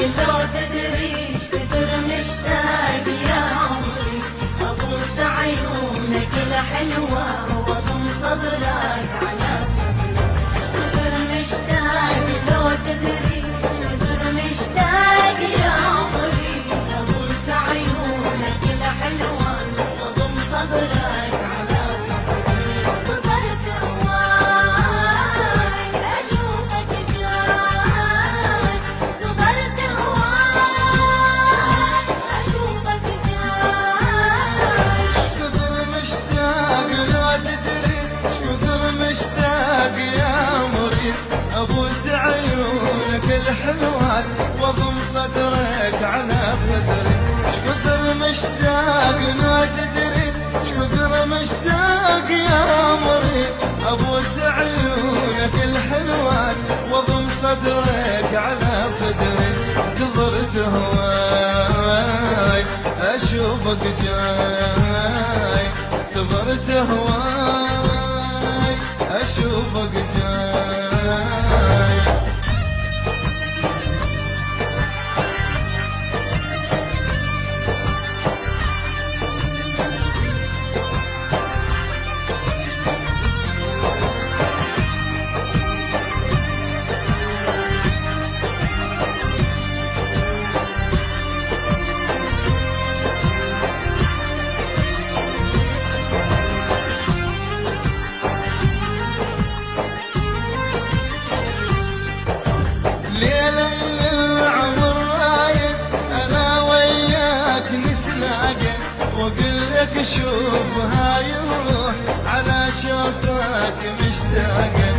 لو تدري ايش كثر مشتاق يا عمري ابوس عيونك الحلوة واضم صدرك على صدري. كثر مشتاق لو تدري ايش كثر مشتاق يا عمري ابوس عيونك الحلوة واضم صدرك على صدري. نظرت هواي اشوفك جاي، نظرت هواي اشوفك جاي. كثر مشتاق لو تدري كثر مشتاق يا عمري ابوس عيونك الحلوات واضم صدرك على صدري. كثر مشتاق لو تدري كثر مشتاق يا عمري ابوس عيونك الحلوات واضم صدرك على صدري. نظرت هواي اشوفك جاي، نظرت هواي اشوفك جاي. ليلة من العمر رايد أنا وياك نتلاقى وأقول لك شوف هاي الروح على شوفك مشتاقة.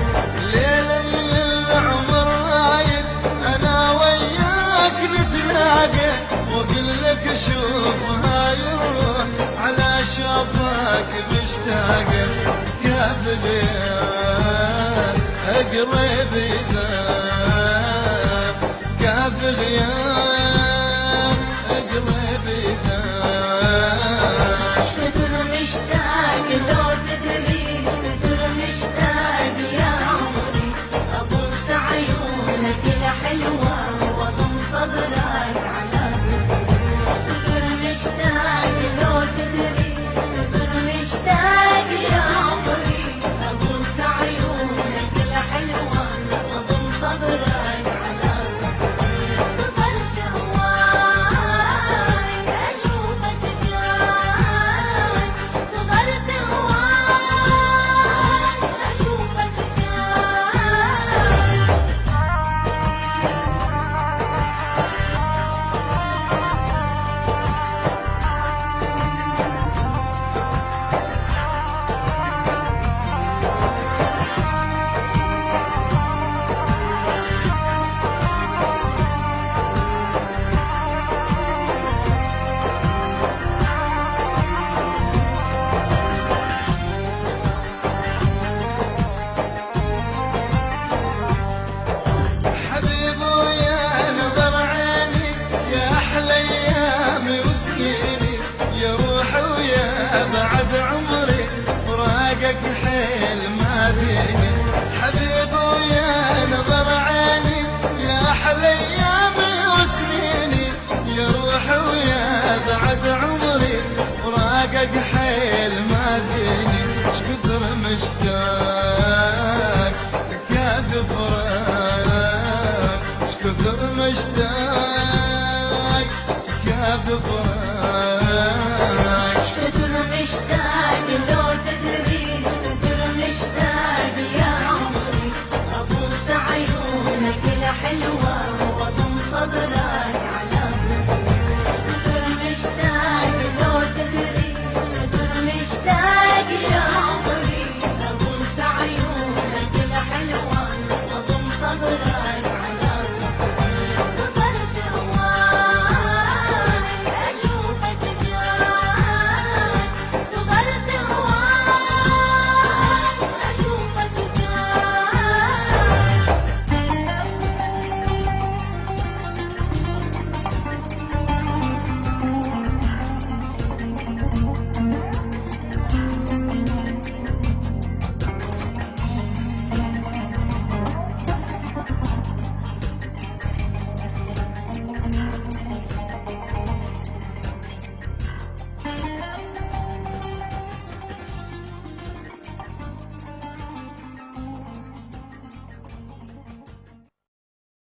ليلة من العمر رايد أنا وياك نتلاقى وأقول لك شوف هاي الروح على شوفك مشتاقة. كيف غياب أقرب ذاب، كيف غياب أقرب ذاب. كثر مشتاق لو تدري ايش كثر مشتاق يا عمري ابوس عيونك الحلوة واضم صدرك على صدري. كثر مشتاق لو تدري ايش كثر مشتاق يا عمري ابوس عيونك الحلوة واضم صدرك على صدري. نظرت هواي اشوفك جاي، نظرت هواي اشوفك جاي. حبيب ويا نظر عيني يا أحلى أيامي وسنيني يا روحي ويا بعد عمري فراقك حيل ما فيني. حبيب ويا نظر عيني يا أحلى أيامي وسنيني يا روحي ويا بعد عمري فراقك حيل ما فيني. اش كثر مشتاق لك يا فراق، اش كثر مشتاق يا فراق. كثر مشتاق لو تدري ايش كثر مشتاق يا عمري ابوس عيونك الحلوة واضم صدرك